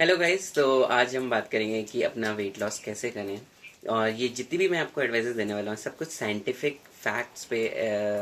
Hello guys. तो आज हम बात करेंगे कि अपना वेट लॉस कैसे करें। और ये जितनी भी मैं आपको एडवाइजेस देने वाला हूँ सब कुछ साइंटिफिक फैक्ट्स पे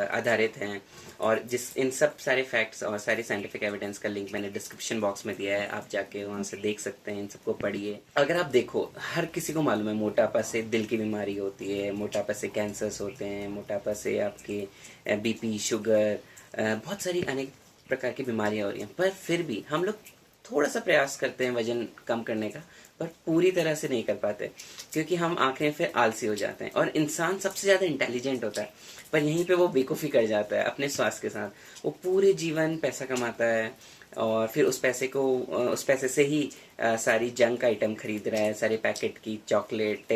आधारित हैं। और जिस इन सब सारे फैक्ट्स और सारी साइंटिफिक एविडेंस का लिंक मैंने डिस्क्रिप्शन बॉक्स में दिया है, आप जाके वहाँ से देख सकते हैं, इन सबको पढ़िए। अगर आप देखो, हर किसी को मालूम है मोटापा से दिल की बीमारी होती है, मोटापा से कैंसर्स होते हैं, मोटापा से आपके बीपी, शुगर, बहुत सारी अनेक प्रकार की बीमारियां हो रही हैं। पर फिर भी हम लोग थोड़ा सा प्रयास करते हैं वजन कम करने का, पर पूरी तरह से नहीं कर पाते, क्योंकि हम आखिर फिर आलसी हो जाते हैं। और इंसान सबसे ज़्यादा इंटेलिजेंट होता है, पर यहीं पे वो बेवकूफ़ी कर जाता है अपने स्वास्थ्य के साथ। वो पूरे जीवन पैसा कमाता है और फिर उस पैसे से ही सारी जंक आइटम खरीद रहा है, सारे पैकेट की चॉकलेट,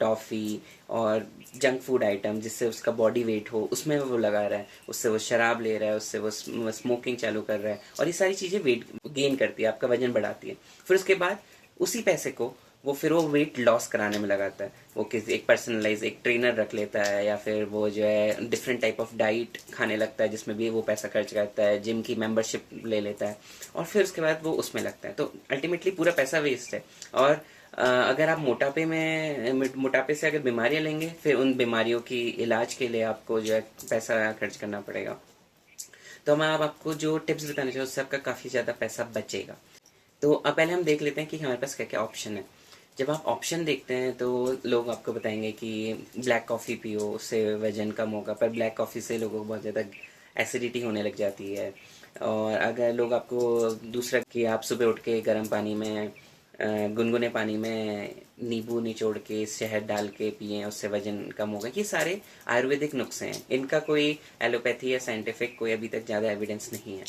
टॉफ़ी और जंक फूड आइटम, जिससे उसका बॉडी वेट हो उसमें वो लगा रहा है, उससे वो शराब ले रहा है, उससे वो स्मोकिंग चालू कर रहा है। और ये सारी चीज़ें वेट गेन करती है, आपका वजन बढ़ाती है। फिर उसके बाद उसी पैसे को वो वेट लॉस कराने में लगाता है। वो किसी एक पर्सनलाइज एक ट्रेनर रख लेता है, या फिर वो जो है डिफरेंट टाइप ऑफ डाइट खाने लगता है, जिसमें भी वो पैसा खर्च करता है, जिम की मेंबरशिप ले लेता है, और फिर उसके बाद वो उसमें लगता है। तो अल्टीमेटली पूरा पैसा वेस्ट है। और अगर आप मोटापे से अगर बीमारियां लेंगे, फिर उन बीमारियों की इलाज के लिए आपको जो है पैसा खर्च करना पड़ेगा। तो मैं अब आपको जो टिप्स बताना चाहूँ, उससे आपका काफ़ी ज़्यादा पैसा बचेगा। तो अब पहले हम देख लेते हैं कि हमारे पास क्या क्या ऑप्शन है। जब आप ऑप्शन देखते हैं तो लोग आपको बताएंगे कि ब्लैक कॉफ़ी पियो, उससे वजन कम होगा, पर ब्लैक कॉफ़ी से लोगों को बहुत ज़्यादा एसिडिटी होने लग जाती है। और अगर लोग आपको दूसरा कि आप सुबह उठ के गर्म पानी में, गुनगुने पानी में नींबू निचोड़ के शहद डाल के पिए, उससे वजन कम होगा। ये सारे आयुर्वेदिक नुस्खे हैं, इनका कोई एलोपैथी या साइंटिफिक कोई अभी तक ज़्यादा एविडेंस नहीं है।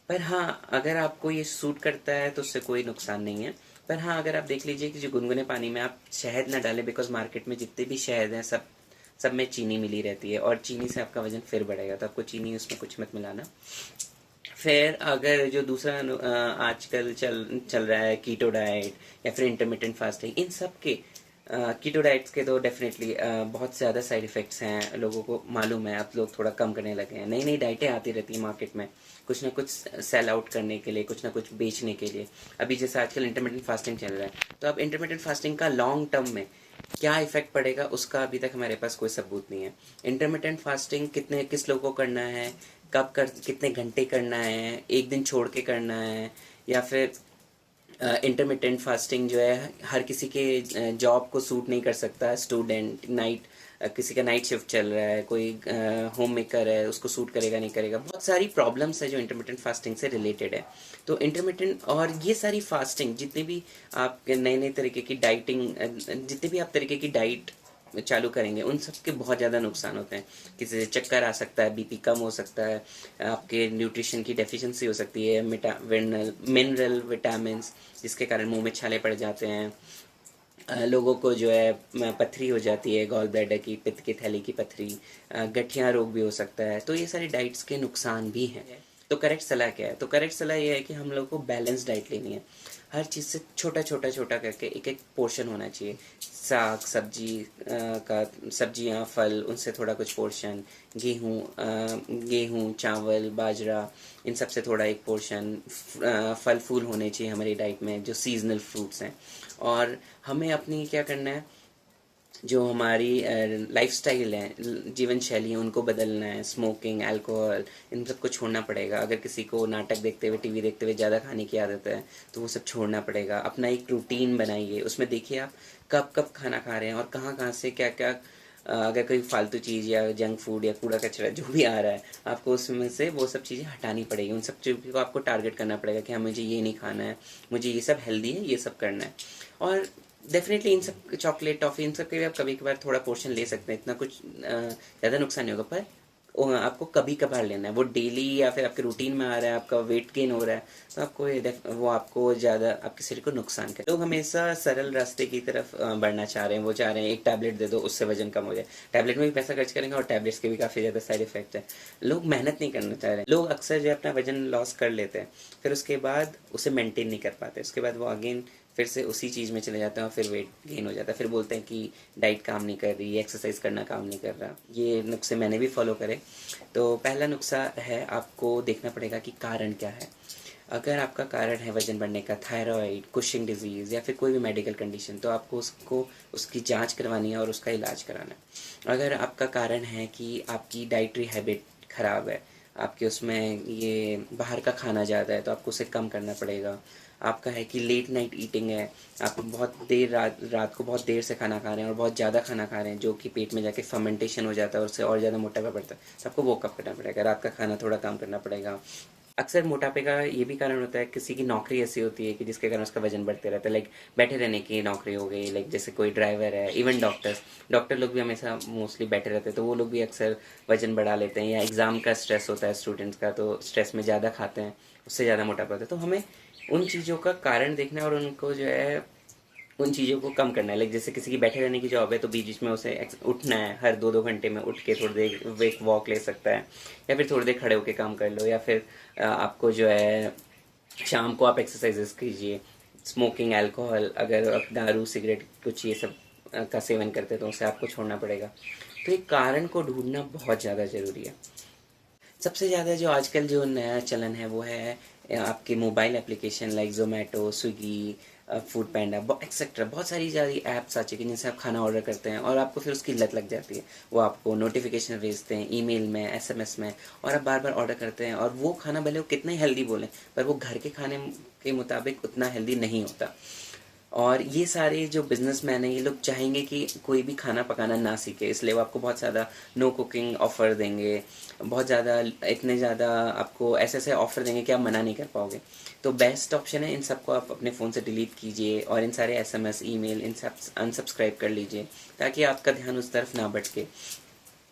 पर हाँ, अगर आपको ये सूट करता है तो उससे कोई नुकसान नहीं है। पर हाँ, अगर आप देख लीजिए कि जो गुनगुने पानी में आप शहद ना डालें, बिकॉज मार्केट में जितने भी शहद हैं सब सब में चीनी मिली रहती है, और चीनी से आपका वजन फिर बढ़ेगा। तो आपको चीनी उसमें कुछ मत मिलाना। फिर अगर जो दूसरा आजकल चल चल रहा है, कीटो डाइट या फिर इंटरमिटेंट फास्टिंग, इन सब के कीटो डाइट्स के तो डेफिनेटली बहुत ज़्यादा साइड इफ़ेक्ट्स हैं, लोगों को मालूम है। आप लोग थोड़ा कम करने लगे हैं, नई नई डाइटें आती रहती हैं मार्केट में, कुछ ना कुछ सेल आउट करने के लिए, कुछ ना कुछ बेचने के लिए। अभी जैसे आजकल इंटरमिटेंट फास्टिंग चल रहा है, तो अब इंटरमिटेंट फास्टिंग का लॉन्ग टर्म में क्या इफेक्ट पड़ेगा उसका अभी तक हमारे पास कोई सबूत नहीं है। इंटरमिटेंट फास्टिंग किस लोगों को करना है, कितने घंटे करना है, एक दिन छोड़ के करना है, या फिर इंटरमिटेंट फास्टिंग जो है हर किसी के जॉब को सूट नहीं कर सकता। स्टूडेंट नाइट, किसी का नाइट शिफ्ट चल रहा है, कोई होम मेकर है, उसको सूट करेगा नहीं करेगा। बहुत सारी प्रॉब्लम्स है जो इंटरमिटेंट फास्टिंग से रिलेटेड है। तो इंटरमिटेंट और ये सारी फास्टिंग, जितनी भी आप नए नए तरीके की डाइटिंग, जितनी भी आप तरीके की डाइट चालू करेंगे, उन सब के बहुत ज़्यादा नुकसान होते हैं। किसी से चक्कर आ सकता है, बीपी कम हो सकता है, आपके न्यूट्रिशन की डेफिशिएंसी हो सकती है, मिनरल विटामिन, जिसके कारण मुंह में छाले पड़ जाते हैं। लोगों को जो है पथरी हो जाती है, गॉल ब्लैडर की, पित्त की थैली की पथरी, गठिया रोग भी हो सकता है। तो ये सारी डाइट्स के नुकसान भी हैं। तो करेक्ट सलाह क्या है? तो करेक्ट सलाह ये है कि हम लोग को बैलेंस डाइट लेनी है। हर चीज़ से छोटा छोटा छोटा करके एक एक पोर्शन होना चाहिए। साग सब्जी का, सब्जियां, फल, उनसे थोड़ा कुछ पोर्शन, गेहूँ, चावल, बाजरा, इन सब से थोड़ा एक पोर्शन, फल फूल होने चाहिए हमारी डाइट में, जो सीजनल फ्रूट्स हैं। और हमें अपनी क्या करना है, जो हमारी लाइफस्टाइल है, जीवन शैली है, उनको बदलना है। स्मोकिंग, अल्कोहल, इन सबको छोड़ना पड़ेगा। अगर किसी को नाटक देखते हुए, टीवी देखते हुए ज़्यादा खाने की आदत है, तो वो सब छोड़ना पड़ेगा। अपना एक रूटीन बनाइए, उसमें देखिए आप कब कब खाना खा रहे हैं और कहाँ कहाँ से क्या क्या, अगर कोई फालतू चीज़ या जंक फूड या कूड़ा कचरा जो भी आ रहा है, आपको उसमें से वो सब चीज़ें हटानी पड़ेगी। उन सब चीज़ों को आपको टारगेट करना पड़ेगा कि हाँ, मुझे ये नहीं खाना है, मुझे ये सब हेल्दी है, ये सब करना है। और डेफिनेटली इन सब चॉकलेट, टॉफ़ी, इन सब के भी आप कभी कभार थोड़ा पोर्शन ले सकते हैं, इतना कुछ ज़्यादा नुकसान नहीं होगा। पर आपको कभी कभार लेना है। वो डेली या फिर आपके रूटीन में आ रहा है, आपका वेट गेन हो रहा है, तो वो आपको ज़्यादा आपके शरीर को नुकसान करे। लोग हमेशा सरल रास्ते की तरफ बढ़ना चाह रहे हैं। वो चाह रहे हैं एक टैबलेट दे दो, उससे वजन कम हो जाए। टैबलेट में भी पैसा खर्च करेंगे और टैबलेट्स के भी काफ़ी ज़्यादा साइड इफेक्ट है। लोग मेहनत नहीं करना चाह रहे हैं। लोग अक्सर जो है अपना वजन लॉस कर लेते हैं, फिर उसके बाद उसे मेंटेन नहीं कर पाते। उसके बाद वो अगेन फिर से उसी चीज़ में चले जाते हैं और फिर वेट गेन हो जाता है। फिर बोलते हैं कि डाइट काम नहीं कर रही, एक्सरसाइज करना काम नहीं कर रहा। ये नुस्खे मैंने भी फॉलो करे। तो पहला नुस्खा है, आपको देखना पड़ेगा कि कारण क्या है। अगर आपका कारण है वज़न बढ़ने का थायराइड, कुशिंग डिजीज़ या फिर कोई भी मेडिकल कंडीशन, तो आपको उसको उसकी जांच करवानी है और उसका इलाज कराना है। अगर आपका कारण है कि आपकी डाइटरी हैबिट ख़राब है, आपके उसमें ये बाहर का खाना ज़्यादा है, तो आपको उसे कम करना पड़ेगा। आपका है कि लेट नाइट ईटिंग है, आप बहुत देर रात को बहुत देर से खाना खा रहे हैं और बहुत ज़्यादा खाना खा रहे हैं, जो कि पेट में जाके फर्मेंटेशन हो जाता है और उससे और ज़्यादा मोटापा बढ़ता है, तो आपको वो कम करना पड़ेगा। रात का खाना थोड़ा कम करना पड़ेगा। अक्सर मोटापे का ये भी कारण होता है, किसी की नौकरी ऐसी होती है कि जिसके कारण उसका वजन बढ़ते रहता है, लाइक बैठे रहने की नौकरी हो गई, लाइक जैसे कोई ड्राइवर है, इवन डॉक्टर लोग भी हमेशा मोस्टली बैठे रहते हैं, तो वो लोग भी अक्सर वजन बढ़ा लेते हैं। या एग्ज़ाम का स्ट्रेस होता है स्टूडेंट्स का, तो स्ट्रेस में ज़्यादा खाते हैं, उससे ज़्यादा मोटापा होता है। तो हमें उन चीज़ों का कारण देखना है और उनको जो है उन चीज़ों को कम करना है। लाइक जैसे किसी की बैठे रहने की जॉब है, तो बीच बीच में उसे उठना है, हर 2-2 घंटे में उठ के थोड़ी देर एक वॉक ले सकता है, या फिर थोड़ी देर खड़े होकर काम कर लो, या फिर आपको जो है शाम को आप एक्सरसाइजेस कीजिए। स्मोकिंग, अल्कोहल, अगर आप दारू, सिगरेट, कुछ ये सब का सेवन करते हैं, तो उसे आपको छोड़ना पड़ेगा। तो एक कारण को ढूंढना बहुत ज़्यादा ज़रूरी है। सबसे ज़्यादा जो आजकल जो नया चलन है वो है आपके mobile application like Zomato, Swiggy, Foodpanda etcetera. बहुत सारी ज़्यादा ऐप्स आ चुकी हैं जिनसे आप खाना ऑर्डर करते हैं और आपको फिर उसकी लत लग जाती है। वो आपको नोटिफिकेशन भेजते हैं ईमेल में, एसएमएस में, और आप बार बार ऑर्डर करते हैं। और वो खाना भले वो कितना ही हेल्दी बोलें, पर वो घर के खाने के मुताबिक उतना हेल्दी नहीं होता। और ये सारे जो बिजनेसमैन हैं, ये लोग चाहेंगे कि कोई भी खाना पकाना ना सीखे, इसलिए वो आपको बहुत ज़्यादा नो कुकिंग ऑफ़र देंगे, बहुत ज़्यादा, इतने ज़्यादा आपको ऐसे ऐसे ऑफ़र देंगे कि आप मना नहीं कर पाओगे। तो बेस्ट ऑप्शन है, इन सबको आप अपने फ़ोन से डिलीट कीजिए और इन सारे एसएमएस, ईमेल, इन सब अनसब्सक्राइब कर लीजिए, ताकि आपका ध्यान उस तरफ ना भटके।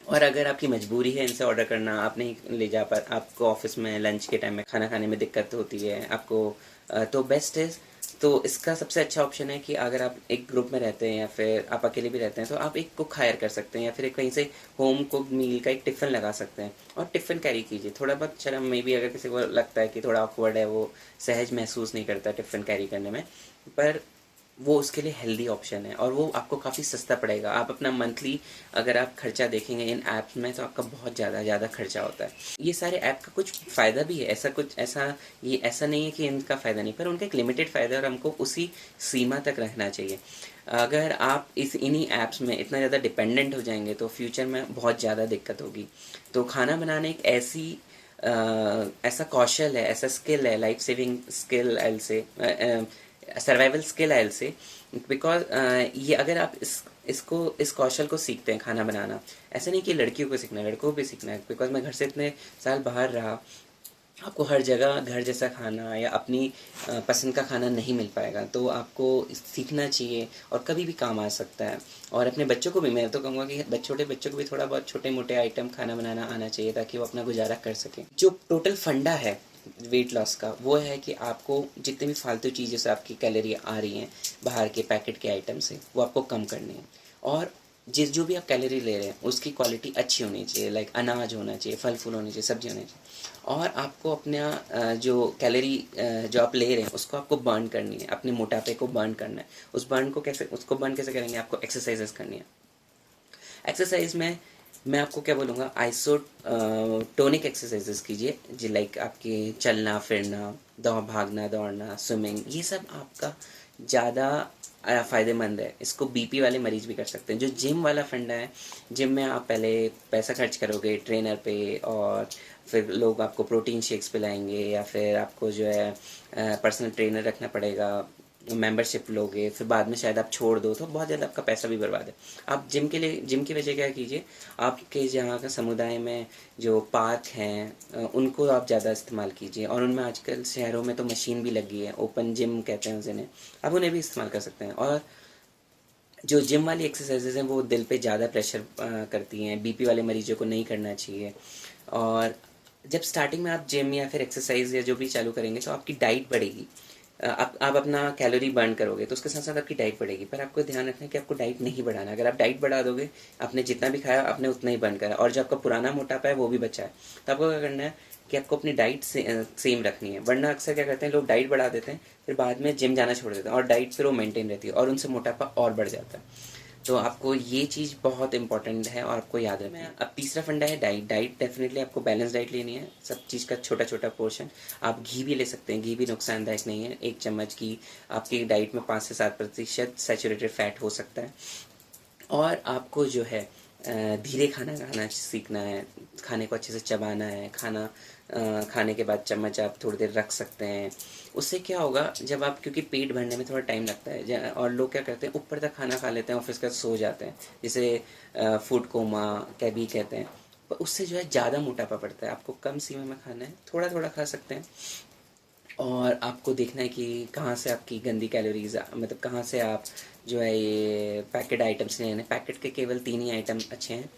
और अगर आपकी मजबूरी है इनसे ऑर्डर करना, आप नहीं ले जा पा, आपको ऑफिस में लंच के टाइम में खाना खाने में दिक्कत होती है आपको, तो बेस्ट है। तो इसका सबसे अच्छा ऑप्शन है कि अगर आप एक ग्रुप में रहते हैं या फिर आप अकेले भी रहते हैं, तो आप एक कुक हायर कर सकते हैं या फिर कहीं से होम कुक मील का एक टिफ़िन लगा सकते हैं और टिफ़िन कैरी कीजिए। थोड़ा बहुत शर्म में भी, अगर किसी को लगता है कि थोड़ा ऑकवर्ड है, वो सहज महसूस नहीं करता टिफ़िन कैरी करने में, पर वो उसके लिए हेल्दी ऑप्शन है और वो आपको काफ़ी सस्ता पड़ेगा। आप अपना मंथली अगर आप खर्चा देखेंगे इन ऐप्स में, तो आपका बहुत ज़्यादा खर्चा होता है। ये सारे ऐप का कुछ फ़ायदा भी है, ये ऐसा नहीं है कि इनका फ़ायदा नहीं, पर उनका एक लिमिटेड फ़ायदा है और हमको उसी सीमा तक रखना चाहिए। अगर आप इन्हीं ऐप्स में इतना ज़्यादा डिपेंडेंट हो जाएंगे, तो फ्यूचर में बहुत ज़्यादा दिक्कत होगी। तो खाना बनाना एक ऐसा कौशल है, ऐसा स्किल है, life saving skill I will say, survival skill I will say, because ये अगर आप इस कौशल को सीखते हैं खाना बनाना, ऐसा नहीं कि लड़कियों को सीखना है, लड़कों को भी सीखना है। बिकॉज मैं घर से इतने साल बाहर रहा, आपको हर जगह घर जैसा खाना या अपनी पसंद का खाना नहीं मिल पाएगा, तो आपको सीखना चाहिए और कभी भी काम आ सकता है। और अपने बच्चों को भी, मैं तो कहूँगा कि छोटे बच्चों को भी थोड़ा बहुत छोटे मोटे आइटम खाना बनाना आना चाहिए, ताकि वो अपना गुजारा कर सकें। जो टोटल फंडा है वेट लॉस का, वो है कि आपको जितने भी फालतू चीज़ों से आपकी कैलोरी आ रही हैं बाहर के पैकेट के आइटम से, वो आपको कम करनी है। और जो भी आप कैलोरी ले रहे हैं उसकी क्वालिटी अच्छी होनी चाहिए, लाइक अनाज होना चाहिए, फल फूल होने चाहिए, सब्जी होनी चाहिए। और आपको अपना जो कैलोरी जो आप ले रहे हैं उसको आपको बर्न करनी है, अपने मोटापे को बर्न करना है। उसको बर्न कैसे करेंगे? आपको एक्सरसाइजेस करनी है। एक्सरसाइज में मैं आपको क्या बोलूँगा, टोनिक एक्सरसाइजेस कीजिए, जी, लाइक आपके चलना फिरना, भागना दौड़ना, स्विमिंग, ये सब आपका ज़्यादा फ़ायदेमंद है। इसको बीपी वाले मरीज़ भी कर सकते हैं। जो जिम वाला फंडा है, जिम में आप पहले पैसा खर्च करोगे ट्रेनर पे, और फिर लोग आपको प्रोटीन शेक्स पिलाएंगे, या फिर आपको जो है पर्सनल ट्रेनर रखना पड़ेगा, मेंबरशिप लोगे, फिर बाद में शायद आप छोड़ दो, तो बहुत ज़्यादा आपका पैसा भी बर्बाद है। आप जिम की वजह क्या कीजिए, आपके जहाँ का समुदाय में जो पार्क हैं उनको आप ज़्यादा इस्तेमाल कीजिए। और उनमें आजकल शहरों में तो मशीन भी लगी है, ओपन जिम कहते हैं उन्हें, आप उन्हें भी इस्तेमाल कर सकते हैं। और जो जिम वाली एक्सरसाइजेज हैं वो दिल पे ज़्यादा प्रेशर करती हैं, बीपी वाले मरीजों को नहीं करना चाहिए। और जब स्टार्टिंग में आप जिम या फिर एक्सरसाइज या जो भी चालू करेंगे, तो आपकी डाइट बढ़ेगी। आप अपना कैलोरी बर्न करोगे, तो उसके साथ साथ आपकी डाइट बढ़ेगी। पर आपको ध्यान रखना है कि आपको डाइट नहीं बढ़ाना। अगर आप डाइट बढ़ा दोगे, आपने जितना भी खाया आपने उतना ही बर्न करा, और जो आपका पुराना मोटापा है वो भी बचा है, तो आपको क्या करना है कि आपको अपनी डाइट सेम रखनी है। वरना अक्सर क्या करते हैं लोग, डाइट बढ़ा देते हैं, फिर बाद में जिम जाना छोड़ देते हैं और डाइट फिर वो मेंटेन रहती है और उनसे मोटापा और बढ़ जाता है। तो आपको ये चीज़ बहुत इंपॉर्टेंट है और आपको याद रखना है। अब तीसरा फंडा है डाइट। डाइट डेफिनेटली आपको बैलेंस डाइट लेनी है, सब चीज़ का छोटा छोटा पोर्शन। आप घी भी ले सकते हैं, घी भी नुकसानदायक नहीं है। 1 चम्मच घी आपकी डाइट में 5 से 7% सैचुरेटेड फैट हो सकता है। और आपको जो है धीरे खाना खाना सीखना है, खाने को अच्छे से चबाना है। खाने के बाद चम्मच आप थोड़ी देर रख सकते हैं। उससे क्या होगा, जब आप, क्योंकि पेट भरने में थोड़ा टाइम लगता है और लोग क्या करते हैं, ऊपर तक खाना खा लेते हैं और फिर उसके बाद सो जाते हैं, जिसे फूड कोमा क्या भी कहते हैं। पर उससे जो है ज़्यादा मोटापा पड़ता है। आपको कम सीमा में खाना है, थोड़ा थोड़ा खा सकते हैं। और आपको देखना है कि कहाँ से आपकी गंदी कैलोरीज, मतलब कहाँ से आप जो है ये पैकेट आइटम्स लेने। पैकेट के केवल 3 ही आइटम अच्छे हैं,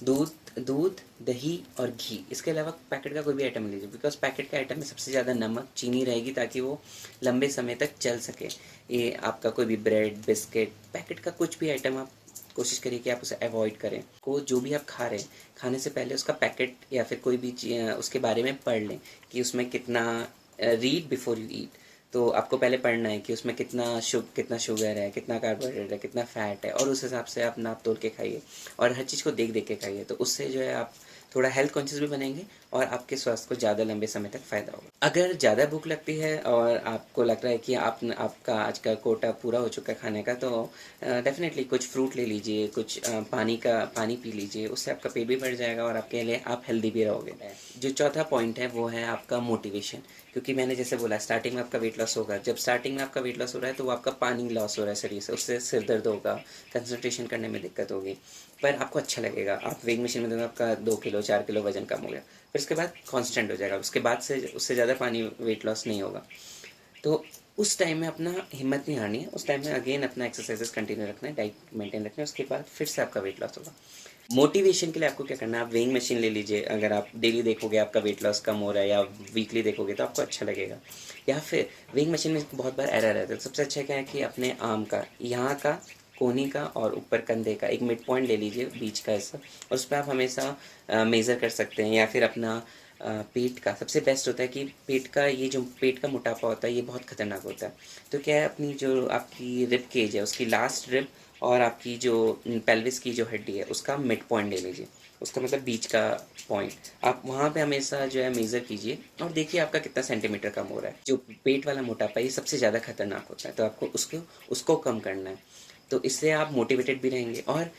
दूध, दही और घी। इसके अलावा पैकेट का कोई भी आइटम लीजिए, बिकॉज पैकेट के आइटम में सबसे ज़्यादा नमक, चीनी रहेगी, ताकि वो लंबे समय तक चल सके। ये आपका कोई भी ब्रेड, बिस्किट, पैकेट का कुछ भी आइटम आप कोशिश करिए कि आप उसे अवॉइड करें। को जो भी आप खा रहे हैं, खाने से पहले उसका पैकेट या फिर कोई भी उसके बारे में पढ़ लें कि उसमें कितना, रीड बिफोर यू ईट। तो आपको पहले पढ़ना है कि उसमें कितना शुगर है, कितना कार्बोहाइड्रेट है, कितना फैट है, और उस हिसाब से आप नाप तोल के खाइए और हर चीज़ को देख देख के खाइए। तो उससे जो है आप थोड़ा हेल्थ कॉन्शियस भी बनेंगे और आपके स्वास्थ्य को ज़्यादा लंबे समय तक फ़ायदा होगा। अगर ज़्यादा भूख लगती है और आपको लग रहा है कि आपका आज का कोटा पूरा हो चुका है खाने का, तो डेफिनेटली कुछ फ्रूट ले लीजिए, कुछ पानी पी लीजिए। उससे आपका पेट भी भर जाएगा और आपके लिए आप हेल्दी भी रहोगे। जो चौथा पॉइंट है वो है आपका मोटिवेशन। क्योंकि मैंने जैसे बोला, स्टार्टिंग में आपका वेट लॉस होगा। जब स्टार्टिंग में आपका वेट लॉस हो रहा है तो वो आपका पानी लॉस हो रहा है शरीर से, उससे सिर दर्द होगा, कंसंट्रेशन करने में दिक्कत होगी, पर आपको अच्छा लगेगा। आप वेइंग मशीन में दोगे, आपका 2 किलो 4 किलो वजन कम हो गया, फिर उसके बाद कांस्टेंट हो जाएगा। उसके बाद से उससे ज़्यादा पानी वेट लॉस नहीं होगा। तो उस टाइम में अपना हिम्मत नहीं हारनी है। उस टाइम में अगेन अपना एक्सरसाइजेस कंटिन्यू रखना है, डाइट मेंटेन रखना है। उसके बाद फिर से आपका वेट लॉस होगा। मोटिवेशन के लिए आपको क्या करना है, आप वेइंग मशीन ले लीजिए। अगर आप डेली देखोगे आपका वेट लॉस कम हो रहा है, या वीकली देखोगे तो आपको अच्छा लगेगा। या फिर वेइंग मशीन में बहुत बार एरर रहता है। सबसे अच्छा क्या है कि अपने आर्म का, यहाँ का, कोहनी का और ऊपर कंधे का एक मिड पॉइंट ले लीजिए, बीच का हिस्सा, और उस पर आप हमेशा मेज़र कर सकते हैं। या फिर अपना पेट का सबसे बेस्ट होता है कि पेट का मोटापा होता है, ये बहुत खतरनाक होता है। तो क्या है, अपनी जो आपकी रिब केज है, उसकी लास्ट रिब और आपकी जो पेल्विस की जो हड्डी है, उसका मिड पॉइंट ले लीजिए। उसका मतलब बीच का पॉइंट, आप वहाँ पे हमेशा जो है मेज़र कीजिए और देखिए आपका कितना सेंटीमीटर कम हो रहा है। जो पेट वाला मोटापा, ये सबसे ज़्यादा खतरनाक होता है, तो आपको उसको कम करना है। तो इससे आप मोटिवेटेड भी रहेंगे। और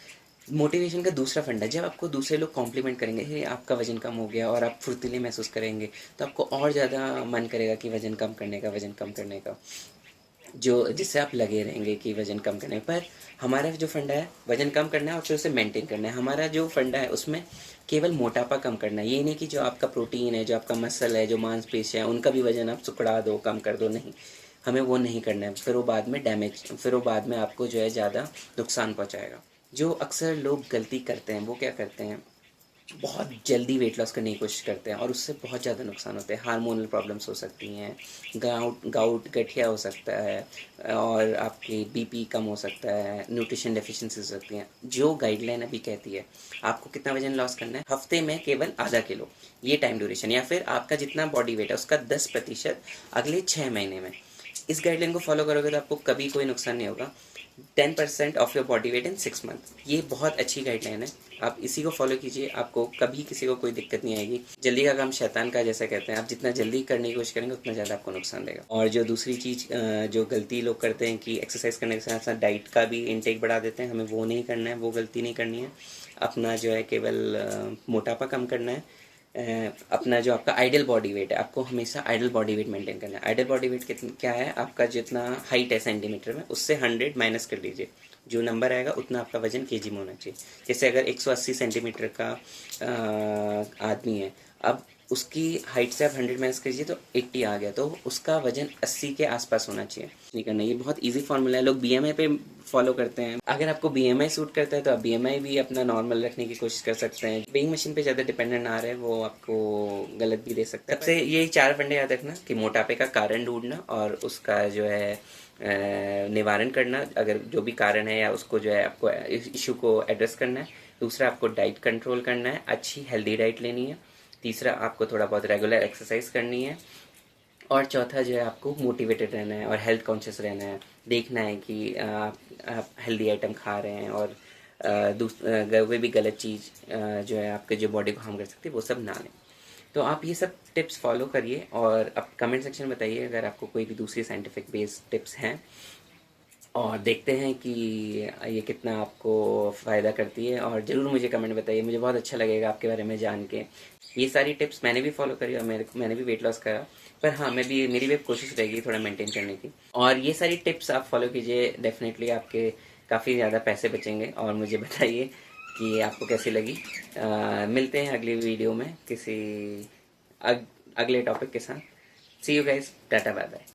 मोटिवेशन का दूसरा फंडा, जब आपको दूसरे लोग कॉम्प्लीमेंट करेंगे, हे आपका वजन कम हो गया, और आप फुर्तीले महसूस करेंगे, तो आपको और ज़्यादा मन करेगा कि वजन कम करने का, जो जिससे आप लगे रहेंगे कि वजन कम करने पर। हमारा जो फंडा है, वजन कम करना है और फिर उसे मेंटेन करना है। हमारा जो फंडा है उसमें केवल मोटापा कम करना है। ये नहीं कि जो आपका प्रोटीन है, जो आपका मसल है, जो मांसपेशियाँ हैं, उनका भी वजन आप सुकड़ा दो, कम कर दो, नहीं। हमें वो नहीं करना है। फिर वो बाद में आपको जो है ज़्यादा नुकसान पहुँचाएगा। जो अक्सर लोग गलती करते हैं, वो क्या करते हैं, बहुत जल्दी वेट लॉस करने की कोशिश करते हैं और उससे बहुत ज़्यादा नुकसान होते हैं। हार्मोनल प्रॉब्लम्स हो सकती हैं, गठिया हो सकता है, और आपकी बीपी कम हो सकता है, न्यूट्रिशन डेफिशिएंसी हो सकती हैं। जो गाइडलाइन अभी कहती है आपको कितना वजन लॉस करना है, हफ्ते में केवल आधा किलो, ये टाइम ड्यूरेशन, या फिर आपका जितना बॉडी वेट है उसका 10% अगले 6 महीने में। इस गाइडलाइन को फॉलो करोगे तो आपको कभी कोई नुकसान नहीं होगा। 10% of your body weight in 6 month, ये बहुत अच्छी गाइडलाइन है। आप इसी को फॉलो कीजिए, आपको कभी किसी को कोई दिक्कत नहीं आएगी। जल्दी का काम शैतान का, जैसा कहते हैं। आप जितना जल्दी करने की कोशिश करेंगे उतना ज़्यादा आपको नुकसान देगा। और जो दूसरी चीज़, जो गलती लोग करते हैं कि एक्सरसाइज करने के साथ साथ डाइट का भी इनटेक बढ़ा देते हैं, हमें वो नहीं करना है, वो गलती नहीं करनी है। अपना जो है केवल मोटापा कम करना है। अपना जो आपका आइडियल बॉडी वेट है, आपको हमेशा आइडियल बॉडी वेट मेंटेन करना है। आइडियल बॉडी वेट कितना क्या है, आपका जितना हाइट है सेंटीमीटर में, उससे 100 माइनस कर लीजिए। जो नंबर आएगा उतना आपका वजन केजी में होना चाहिए। जैसे अगर 180 सेंटीमीटर का आदमी है, अब उसकी हाइट से आप 100 माइनस कीजिए तो 80 आ गया, तो उसका वजन 80 के आसपास होना चाहिए। नहीं करना, ये बहुत इजी फॉर्मूला है। लोग बीएमआई पे फॉलो करते हैं। अगर आपको बीएमआई सूट करता है तो आप बीएमआई भी अपना नॉर्मल रखने की कोशिश कर सकते हैं। वेइंग मशीन पे ज़्यादा डिपेंडेंट ना रहे, वो आपको गलत भी दे सकता है। सबसे यही 4 फंडे याद रखना कि मोटापे का कारण ढूंढना और उसका जो है निवारण करना, अगर जो भी कारण है, या उसको जो है आपको इशू को एड्रेस करना है। दूसरा, आपको डाइट कंट्रोल करना है, अच्छी हेल्दी डाइट लेनी है। तीसरा, आपको थोड़ा बहुत रेगुलर एक्सरसाइज करनी है। और चौथा जो है आपको मोटिवेटेड रहना है और हेल्थ कॉन्शियस रहना है। देखना है कि आप हेल्दी आइटम खा रहे हैं और कोई भी गलत चीज़ जो है आपके जो बॉडी को हार्म कर सकती है वो सब ना लें। तो आप ये सब टिप्स फॉलो करिए और अब कमेंट सेक्शन में बताइए अगर आपको कोई भी दूसरी साइंटिफिक बेस्ड टिप्स हैं, और देखते हैं कि ये कितना आपको फ़ायदा करती है। और ज़रूर मुझे कमेंट बताइए, मुझे बहुत अच्छा लगेगा आपके बारे में जान के। ये सारी टिप्स मैंने भी फॉलो करी और मैंने भी वेट लॉस करा, पर हाँ मेरी भी कोशिश रहेगी थोड़ा मेंटेन करने की। और ये सारी टिप्स आप फॉलो कीजिए, डेफिनेटली आपके काफ़ी ज़्यादा पैसे बचेंगे। और मुझे बताइए कि आपको कैसी लगी। मिलते हैं अगली वीडियो में किसी अगले टॉपिक के साथ। See you guys, tata bye bye.